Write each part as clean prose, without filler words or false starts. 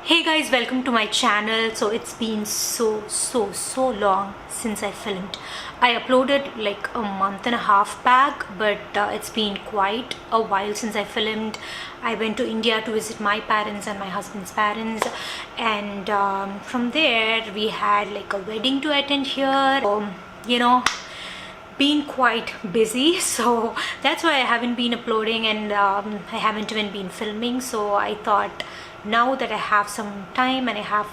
Hey guys, welcome to my channel. So it's been so long since I filmed. I uploaded like a month and a half back, but it's been quite a while since I filmed. I went to India to visit my parents and my husband's parents, and from there we had like a wedding to attend here. Been quite busy, so that's why I haven't been uploading, and I haven't even been filming. So I thought, now that I have some time and I have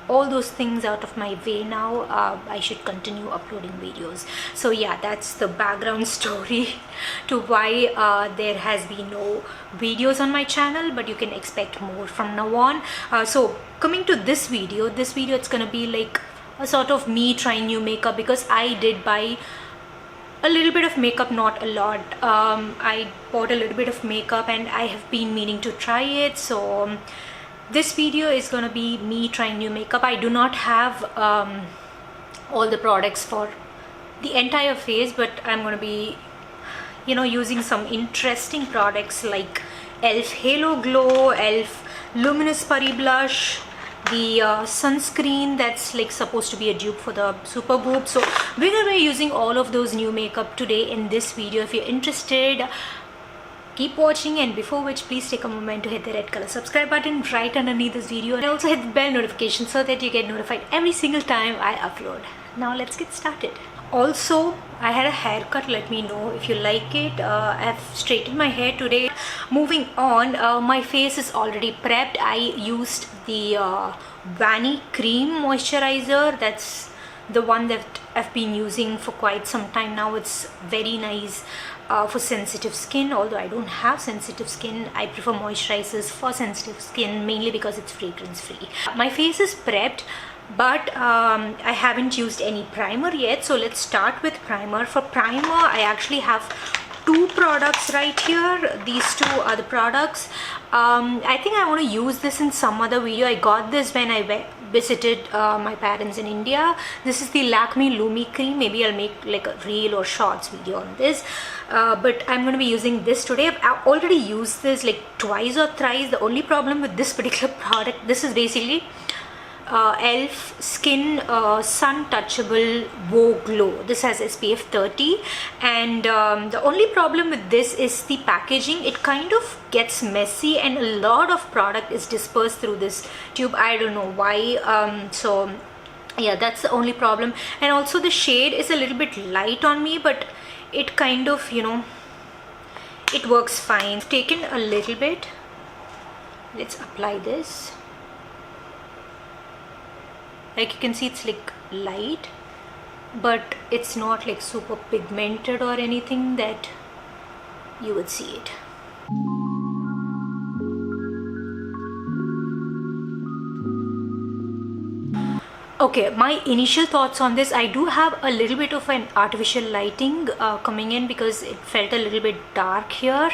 all those things out of my way now, I should continue uploading videos. So yeah, that's the background story to why there has been no videos on my channel, but you can expect more from now on. So coming to this video, it's gonna be like a sort of me trying new makeup, because I did buy a little bit of makeup, not a lot. I bought a little bit of makeup and I have been meaning to try it. So this video is gonna be me trying new makeup. I do not have all the products for the entire face, but I'm gonna be using some interesting products like Elf Halo Glow, Elf Luminous Putty blush, the sunscreen that's like supposed to be a dupe for the super goop. So we're gonna be using all of those new makeup today in this video. If you're interested, keep watching, and before which, please take a moment to hit the red color subscribe button right underneath this video, and also hit the bell notification so that you get notified every single time I upload. Now let's get started. Also, I had a haircut. Let me know if you like it. I've straightened my hair today. Moving on, my face is already prepped. I used the Vanny cream moisturizer. That's the one that I've been using for quite some time now. It's very nice for sensitive skin. Although I don't have sensitive skin, I prefer moisturizers for sensitive skin, mainly because it's fragrance free. My face is prepped, but I haven't used any primer yet. So let's start with primer. For primer, I actually have two products right here. These two are the products. I think I want to use this in some other video. I got this when I visited my parents in India. This is the Lakme Lumi cream. Maybe I'll make like a reel or shorts video on this, but I'm going to be using this today. I've already used this like twice or thrice. The only problem with this particular product, this is basically Elf Skin Sun Touchable Glow Glow. This has SPF 30, and the only problem with this is the packaging. It kind of gets messy and a lot of product is dispersed through this tube. I don't know why. So yeah, that's the only problem. And also the shade is a little bit light on me, but it kind of, it works fine. I've taken a little bit. Let's apply this. Like you can see, it's like light, but it's not like super pigmented or anything that you would see it. Okay, my initial thoughts on this, I do have a little bit of an artificial lighting coming in because it felt a little bit dark here.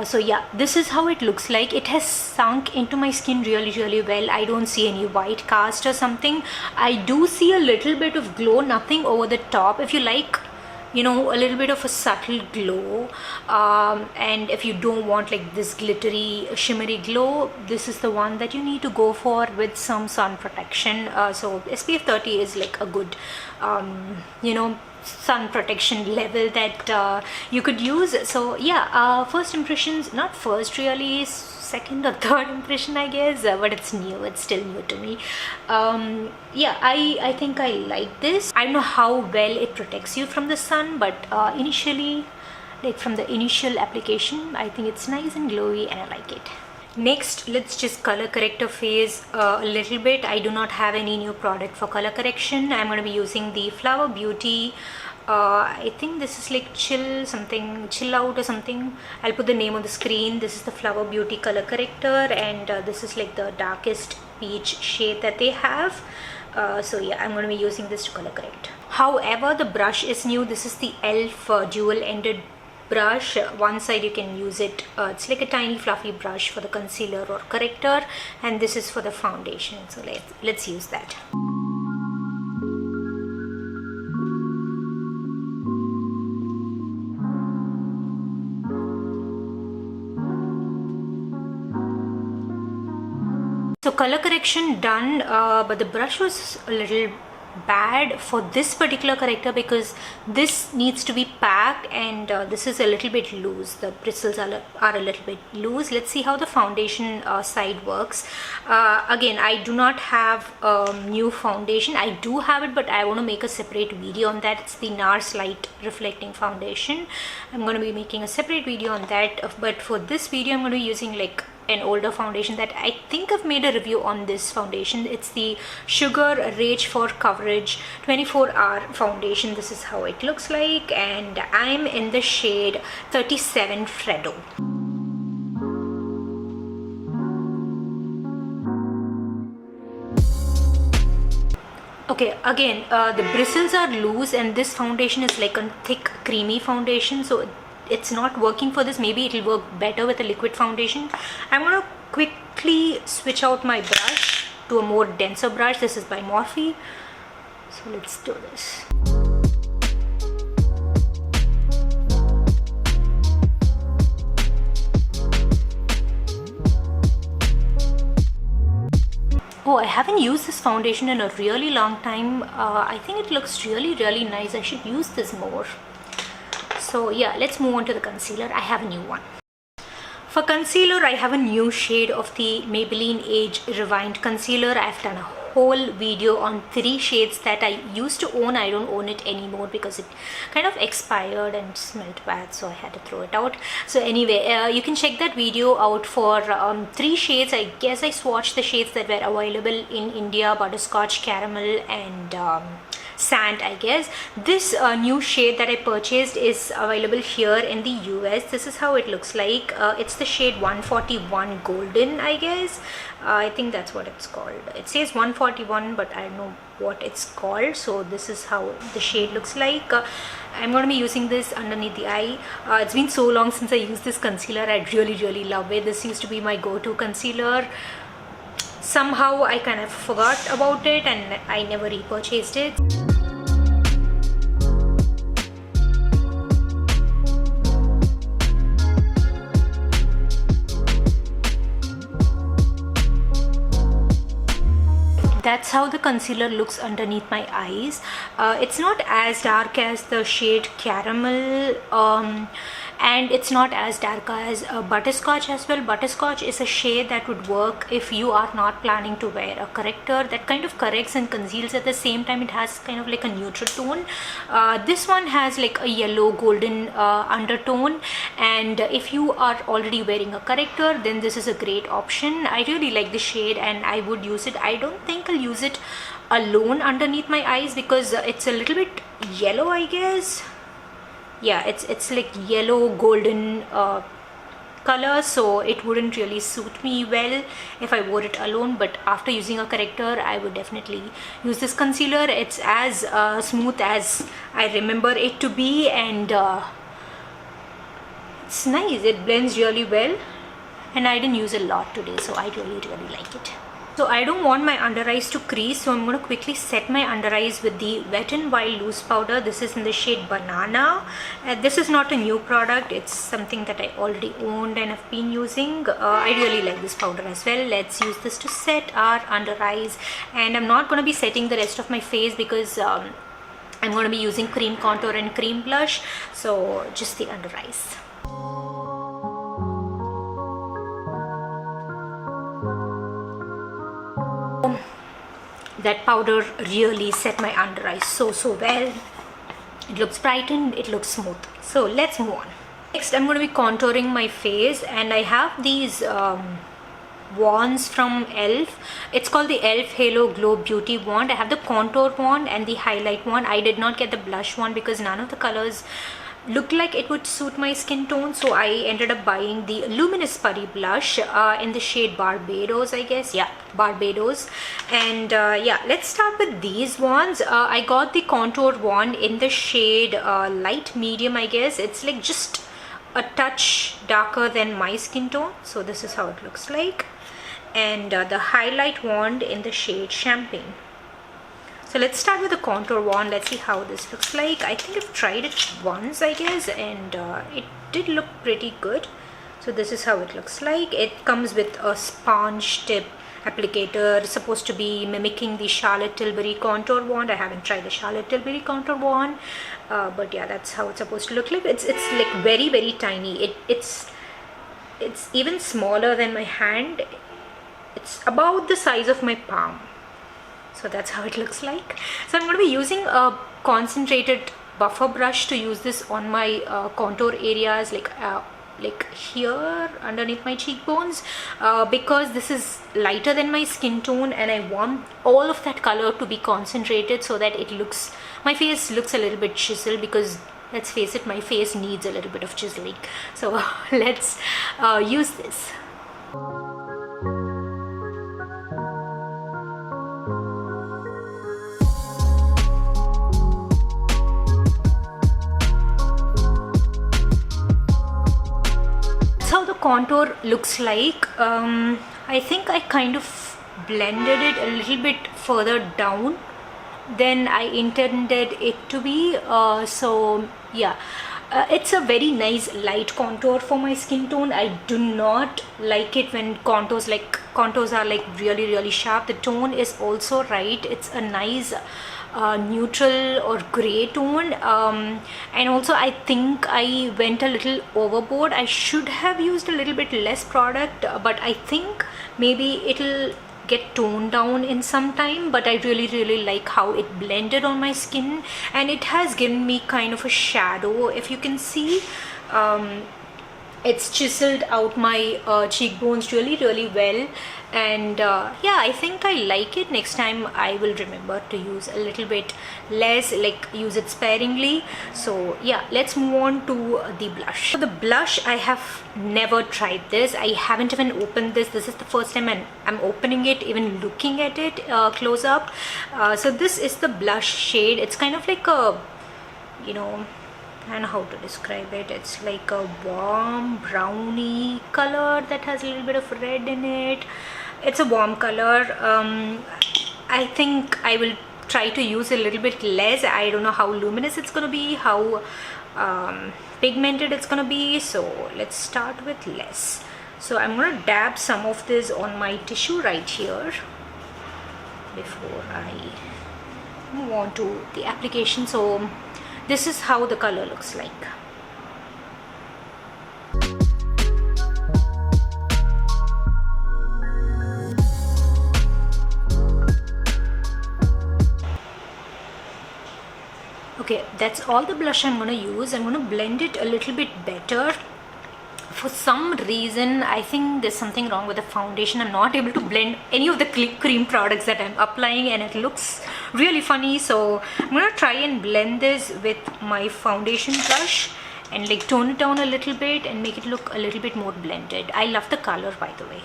So yeah, this is how it looks like. It has sunk into my skin really well. I don't see any white cast or something. I do see a little bit of glow, nothing over the top. If you like, a little bit of a subtle glow, and if you don't want like this glittery shimmery glow, this is the one that you need to go for with some sun protection. So SPF 30 is like a good sun protection level that you could use. So yeah, first impressions, not first really, second or third impression I guess, but it's new, it's still new to me. Yeah, I think I like this. I don't know how well it protects you from the sun, but initially, like from the initial application, I think it's nice and glowy and I like it. Next, let's just color correct our face a little bit. I do not have any new product for color correction. I'm going to be using the Flower Beauty. I think this is like chill out or something. I'll put the name on the screen. This is the Flower Beauty color corrector, and this is like the darkest peach shade that they have. So yeah, I'm going to be using this to color correct. However, the brush is new. This is the E.L.F dual-ended brush. One side you can use it, it's like a tiny fluffy brush for the concealer or corrector, and this is for the foundation. So let's use that. So color correction done, but the brush was a little bad for this particular corrector because this needs to be packed, and this is a little bit loose. The bristles are a little bit loose. Let's see how the foundation side works. Again, I do not have new foundation. I do have it, but I want to make a separate video on that. It's the NARS Light Reflecting Foundation. I'm going to be making a separate video on that, but for this video I'm going to be using like an older foundation that I think I've made a review on. This foundation, it's the Sugar Rage for Coverage 24-hour foundation. This is how it looks like, and I'm in the shade 37 Fredo. Okay, again, the bristles are loose, and this foundation is like a thick creamy foundation, so it's not working for this. Maybe it'll work better with a liquid foundation. I'm going to quickly switch out my brush to a more denser brush. This is by Morphe, so let's do this. Oh, I haven't used this foundation in a really long time. I think it looks really nice. I should use this more. So yeah, let's move on to the concealer. I have a new one. For concealer, I have a new shade of the Maybelline Age Rewind concealer. I've done a whole video on 3 shades that I used to own. I don't own it anymore because it kind of expired and smelled bad, so I had to throw it out. So anyway, you can check that video out for 3 shades. I guess I swatched the shades that were available in India: Butterscotch, Caramel, and Sand, I guess. This new shade that I purchased is available here in the US. This is how it looks like. It's the shade 141 Golden, I guess. I think that's what it's called. It says 141, but I don't know what it's called. So this is how the shade looks like. I'm going to be using this underneath the eye. It's been so long since I used this concealer. I really love it. This used to be my go-to concealer. Somehow I kind of forgot about it and I never repurchased it. That's how the concealer looks underneath my eyes. It's not as dark as the shade Caramel, and it's not as dark as Butterscotch as well. Butterscotch is a shade that would work if you are not planning to wear a corrector. That kind of corrects and conceals at the same time. It has kind of like a neutral tone. This one has like a yellow golden undertone, and if you are already wearing a corrector, then this is a great option. I really like the shade and I would use it. I don't think I'll use it alone underneath my eyes because it's a little bit yellow, I guess. Yeah, it's like yellow golden color, so it wouldn't really suit me well if I wore it alone. But after using a corrector, I would definitely use this concealer. It's as smooth as I remember it to be, and it's nice. It blends really well, and I didn't use a lot today, so I really like it. So I don't want my under eyes to crease, so I'm going to quickly set my under eyes with the Wet n Wild loose powder. This is in the shade Banana. This is not a new product. It's something that I already owned and have been using. I really like this powder as well. Let's use this to set our under eyes. And I'm not going to be setting the rest of my face because I'm going to be using cream contour and cream blush. So just the under eyes. That powder really set my under eyes so well. It looks brightened, it looks smooth. So let's move on. Next, I'm going to be contouring my face, and I have these wands from E.L.F. It's called the E.L.F Halo Glow Beauty Wand. I have the contour wand and the highlight wand. I did not get the blush wand because none of the colors looked like it would suit my skin tone, so I ended up buying the Luminous Putty blush in the shade Barbados, I guess. Yeah, Barbados. And yeah, let's start with these wands. I got the contour wand in the shade light medium, I guess. It's like just a touch darker than my skin tone, so this is how it looks like. And the highlight wand in the shade Champagne. So let's start with the contour wand. Let's see how this looks like. I think I've tried it once, I guess, and it did look pretty good. So this is how it looks like. It comes with a sponge tip applicator. It's supposed to be mimicking the Charlotte Tilbury contour wand. I haven't tried the Charlotte Tilbury contour wand, but yeah, that's how it's supposed to look like. It's like very, very tiny. It's even smaller than my hand. It's about the size of my palm. So that's how it looks like. So I'm going to be using a concentrated buffer brush to use this on my contour areas, like here underneath my cheekbones, because this is lighter than my skin tone, and I want all of that color to be concentrated so that my face looks a little bit chiseled, because let's face it, my face needs a little bit of chiseling. So let's use this. How the contour looks like. I think I kind of blended it a little bit further down than I intended it to be, so yeah, it's a very nice light contour for my skin tone. I do not like it when contours are like really, really sharp. The tone is also right. It's a nice neutral or gray tone, and also I think I went a little overboard. I should have used a little bit less product, but I think maybe it'll get toned down in some time. But I really, really like how it blended on my skin, and it has given me kind of a shadow. If you can see, it's chiseled out my cheekbones really, really well, and yeah, I think I like it. Next time I will remember to use a little bit less, like use it sparingly. So yeah, let's move on to the blush. For the blush, I have never tried this. I haven't even opened this. This is the first time I'm opening it, even looking at it close up. So this is the blush shade. It's kind of like a, I don't know how to describe it. It's like a warm browny color that has a little bit of red in it. It's a warm color. I think I will try to use a little bit less. I don't know how luminous it's gonna be, how pigmented it's gonna be, so let's start with less. So I'm gonna dab some of this on my tissue right here before I move on to the application. So this is how the color looks like. Okay, that's all the blush I'm going to use. I'm going to blend it a little bit better. For some reason, I think there's something wrong with the foundation. I'm not able to blend any of the cream products that I'm applying, and it looks really funny. So I'm going to try and blend this with my foundation brush and like tone it down a little bit and make it look a little bit more blended. I love the color, by the way.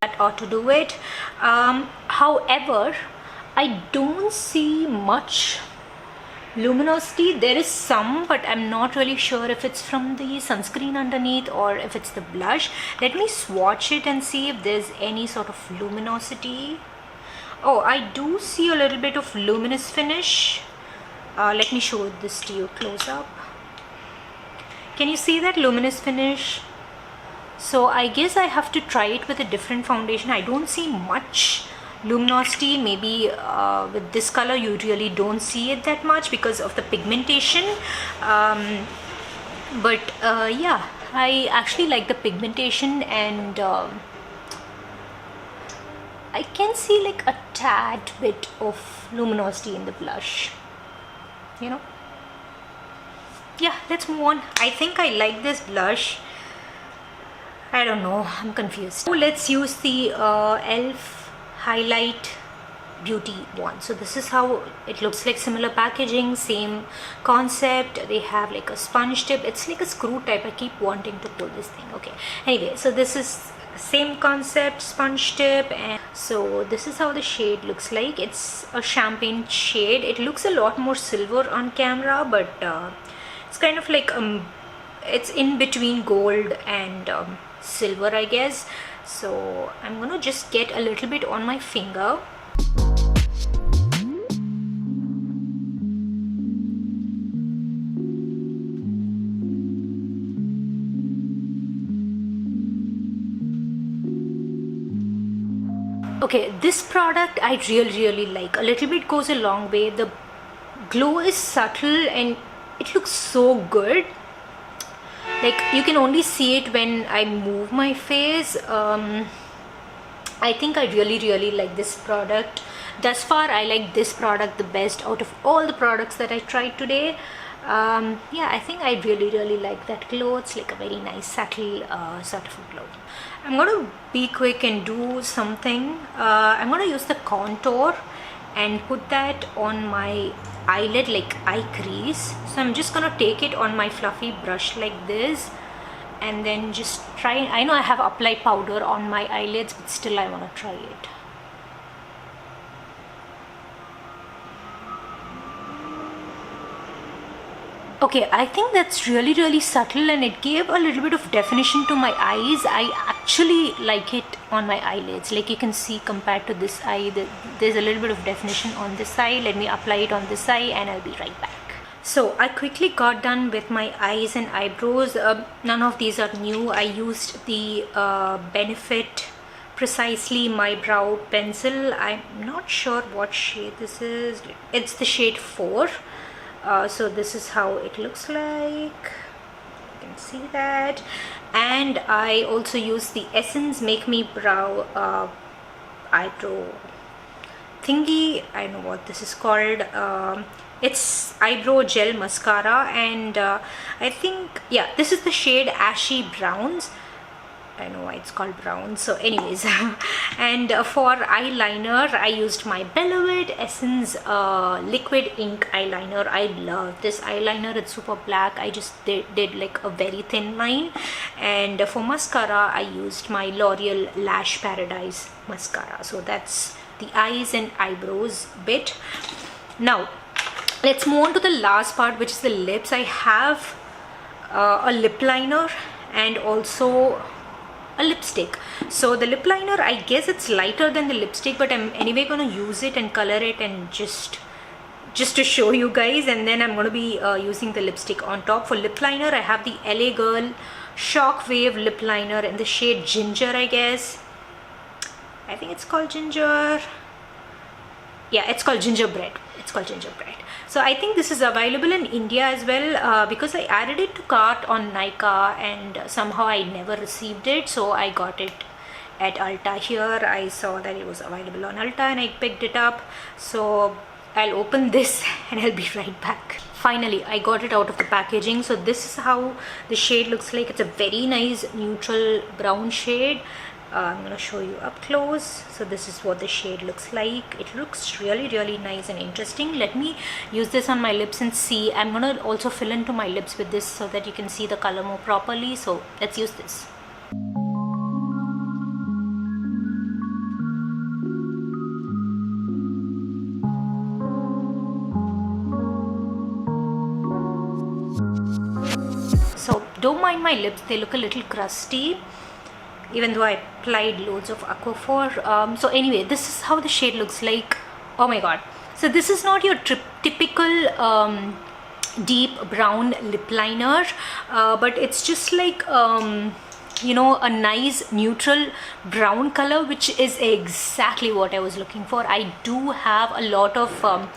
That ought to do it. However, I don't see much luminosity. There is some, but I'm not really sure if it's from the sunscreen underneath or if it's the blush. Let me swatch it and see if there's any sort of luminosity. Oh, I do see a little bit of luminous finish. Let me show this to you close up. Can you see that luminous finish? So I guess I have to try it with a different foundation. I don't see much luminosity. Maybe with this color you really don't see it that much because of the pigmentation, but yeah, I actually like the pigmentation, and I can see like a tad bit of luminosity in the blush, Yeah, let's move on. I think I like this blush. I don't know, I'm confused. So let's use the E.L.F Highlight Beauty one. So this is how it looks like. Similar packaging, same concept. They have like a sponge tip. It's like a screw type. I keep wanting to pull this thing. Okay, anyway, so this is same concept, sponge tip, and so this is how the shade looks like. It's a champagne shade. It looks a lot more silver on camera, but it's kind of like it's in between gold and silver, I guess. So I'm gonna just get a little bit on my finger. Okay, this product I really like. A little bit goes a long way. The glow is subtle and it looks so good. Like, you can only see it when I move my face. I think I really like this product. Thus far, I like this product the best out of all the products that I tried today. Yeah, I think I really like that glow. It's like a very nice subtle sort of a glow. I'm gonna be quick and do something. I'm gonna use the contour and put that on my eyelid, like eye crease. So I'm just gonna take it on my fluffy brush like this and then just try. I know I have applied powder on my eyelids, but still I want to try it. Okay, I think that's really subtle and it gave a little bit of definition to my eyes. I actually like it on my eyelids. Like you can see compared to this eye, there's a little bit of definition on this eye. Let me apply it on this eye and I'll be right back. So I quickly got done with my eyes and eyebrows. None of these are new. I used the Benefit Precisely My Brow Pencil. I'm not sure what shade this is. It's the shade 4. So this is how it looks like. You can see that. And I also use the Essence Make Me Brow eyebrow thingy. I don't know what this is called. It's eyebrow gel mascara, and I think, yeah, this is the shade Ashy Browns. I know why it's called brown. So anyways, and for eyeliner I used my Maybelline Essence liquid ink eyeliner. I love this eyeliner. It's super black. I just did like a very thin line. And for mascara I used my L'Oreal Lash Paradise mascara. So that's the eyes and eyebrows bit. Now let's move on to the last part, which is the lips. I have a lip liner and also a lipstick. So the lip liner, I guess it's lighter than the lipstick, but I'm anyway gonna use it and color it and just to show you guys, and then I'm gonna be using the lipstick on top. For lip liner I have the LA Girl Shockwave lip liner in the shade Ginger, I guess. I think it's called Ginger. Yeah, it's called Gingerbread. It's called Gingerbread. So I think this is available in India as well, because I added it to cart on Nykaa and somehow I never received it. So I got it at Ulta here. I saw that it was available on Ulta and I picked it up. So I'll open this and I'll be right back. Finally, I got it out of the packaging. So this is how the shade looks like. It's a very nice neutral brown shade. I'm gonna show you up close. So this is what the shade looks like. It looks really nice and interesting. Let me use this on my lips and see. I'm gonna also fill into my lips with this so that you can see the color more properly. So let's use this. So don't mind my lips, they look a little crusty, even though I applied loads of Aquaphor. So anyway, this is how the shade looks like. Oh my god. So this is not your typical deep brown lip liner, but it's just like you know, a nice neutral brown color, which is exactly what I was looking for. I do have a lot of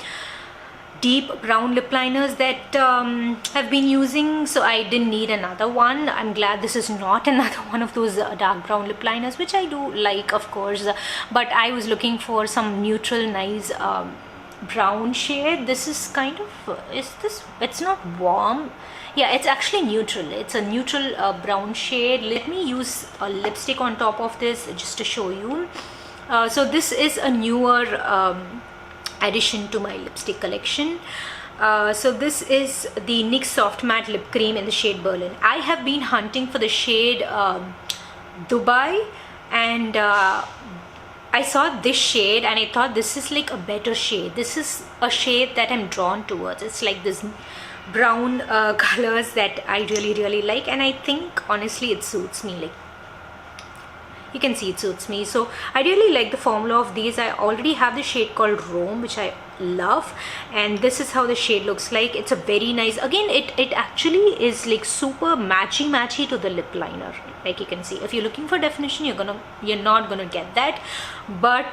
deep brown lip liners that I've been using, so I didn't need another one. I'm glad this is not another one of those dark brown lip liners, which I do like, of course, but I was looking for some neutral nice brown shade. This is kind of, it's not warm. Yeah, it's actually neutral. It's a neutral brown shade. Let me use a lipstick on top of this just to show you. So this is a newer addition to my lipstick collection. So this is the NYX Soft Matte Lip Cream in the shade Berlin. I have been hunting for the shade Dubai, and I saw this shade and I thought this is like a better shade. This is a shade that I'm drawn towards. It's like this brown colors that I really like, and I think honestly it suits me. Like, you can see it suits me. So I really like the formula of these. I already have the shade called Rome, which I love. And this is how the shade looks like. It's a very nice, again, it actually is like super matchy to the lip liner. Like you can see, if you're looking for definition, you're not gonna get that, but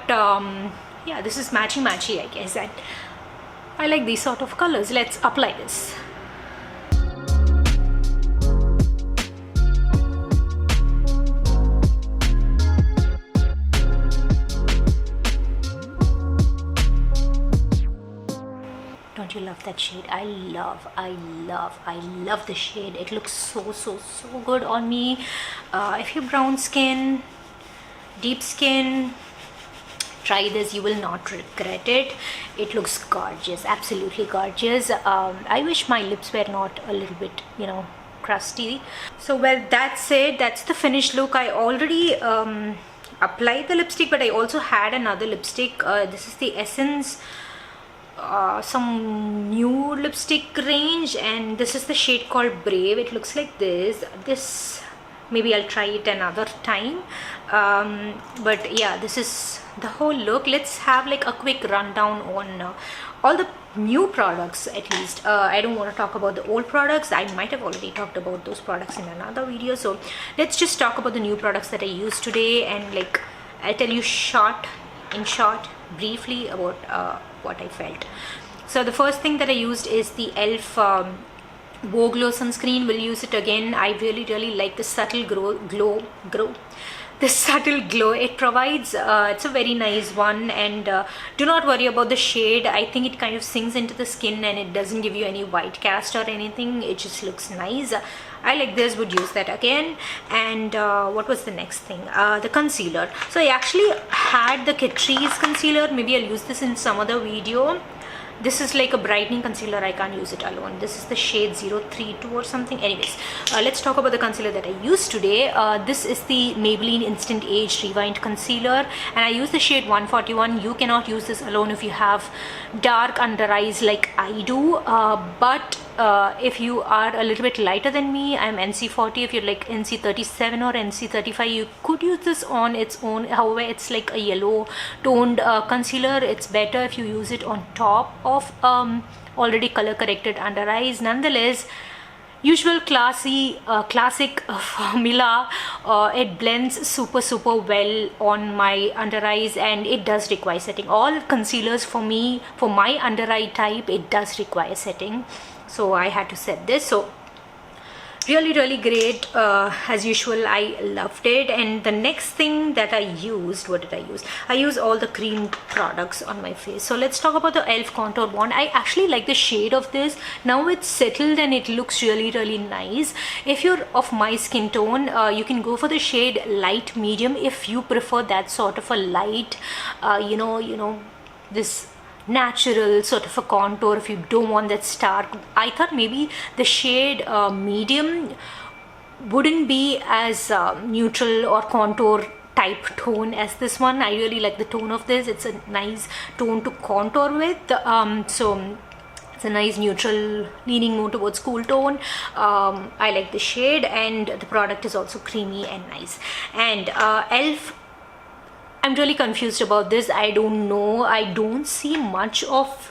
yeah, this is matchy, I guess, and I like these sort of colors. Let's apply this. Don't you love that shade? I love the shade. It looks so good on me. If you're brown skin, deep skin, try this. You will not regret it. It looks gorgeous, absolutely gorgeous. I wish my lips were not a little bit, you know, crusty. So well, that's it. That's the finished look. I already applied the lipstick, but I also had another lipstick. This is the Essence some new lipstick range, and this is the shade called Brave. It looks like this. Maybe I'll try it another time, but yeah, this is the whole look. Let's have like a quick rundown on all the new products. At least I don't want to talk about the old products. I might have already talked about those products in another video, so let's just talk about the new products that I used today, and like I'll tell you in short briefly about what I felt. So the first thing that I used is the E.L.F Glow sunscreen. Will use it again. I really like the subtle glow. The subtle glow it provides. It's a very nice one, and do not worry about the shade. I think it kind of sinks into the skin and it doesn't give you any white cast or anything. It just looks nice. I like this, would use that again. And what was the next thing? The concealer. So I actually had the Catrice concealer. Maybe I'll use this in some other video. This is like a brightening concealer. I can't use it alone. This is the shade 032 or something. Anyways, let's talk about the concealer that I used today. This is the Maybelline Instant Age Rewind Concealer, and I use the shade 141. You cannot use this alone if you have dark under eyes like I do, but if you are a little bit lighter than me, I'm NC40. If you're like NC37 or NC35, you could use this on its own. However, it's like a yellow toned concealer. It's better if you use it on top of already color corrected under eyes. Nonetheless, usual classic formula. It blends super well on my under eyes, and it does require setting. All concealers for me, for my under eye type, it does require setting, so I had to set this. So really great. As usual, I loved it. And the next thing that I used, what did I use? I use all the cream products on my face. So let's talk about the E.L.F contour wand. I actually like the shade of this. Now it's settled and it looks really nice. If you're of my skin tone, you can go for the shade light medium if you prefer that sort of a light, you know, this natural sort of a contour. If you don't want that stark, I thought maybe the shade medium wouldn't be as neutral or contour type tone as this one. I really like the tone of this. It's a nice tone to contour with. So it's a nice neutral, leaning more towards cool tone. I like the shade, and the product is also creamy and nice. And E.L.F, I'm really confused about this. I don't know. I don't see much of,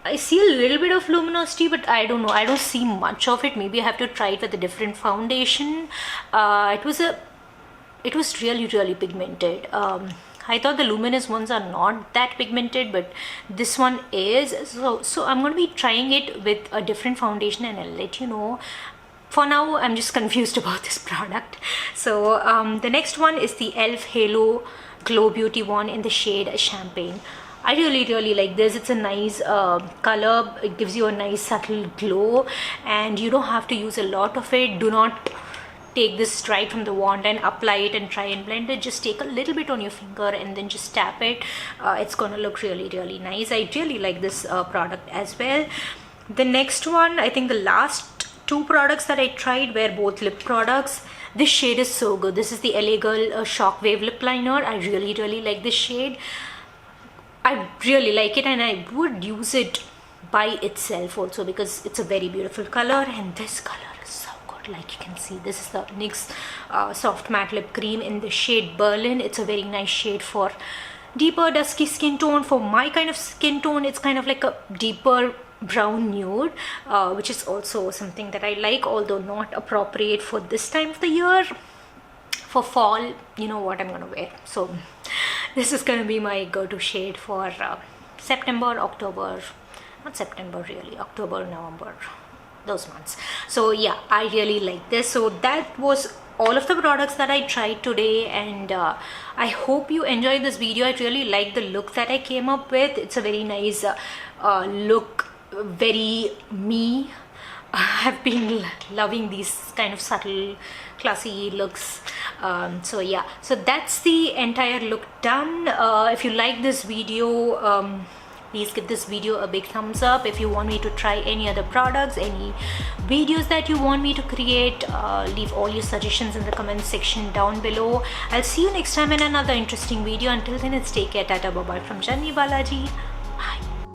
I see a little bit of luminosity, but I don't know. I don't see much of it. Maybe I have to try it with a different foundation. It was really pigmented. I thought the luminous ones are not that pigmented, but this one is. So I'm going to be trying it with a different foundation, and I'll let you know. For now, I'm just confused about this product. So the next one is the E.L.F Halo Glow Beauty Wand in the shade Champagne. I really like this. It's a nice color. It gives you a nice subtle glow, and you don't have to use a lot of it. Do not take this right from the wand and apply it and try and blend it. Just take a little bit on your finger and then just tap it. It's gonna look really nice. I really like this product as well. The next one, I think the last two products that I tried were both lip products. This shade is so good. This is the L.A Girl Shockwave Lip Liner. I really like this shade. I really like it, and I would use it by itself also because it's a very beautiful color, and this color is so good. Like you can see, this is the NYX Soft Matte Lip Cream in the shade Berlin. It's a very nice shade for deeper dusky skin tone. For my kind of skin tone, it's kind of like a deeper brown nude, which is also something that I like, although not appropriate for this time of the year. For fall, you know what I'm gonna wear, so this is gonna be my go-to shade for September, October, not September really, October, November, those months. So yeah, I really like this. So that was all of the products that I tried today, and I hope you enjoyed this video. I really like the look that I came up with. It's a very nice look, very me. I've been loving these kind of subtle, classy looks. So yeah, so that's the entire look done. If you like this video, please give this video a big thumbs up. If you want me to try any other products, any videos that you want me to create, leave all your suggestions in the comment section down below. I'll see you next time in another interesting video. Until then, it's take care, tata, bye bye from Janni Balaji.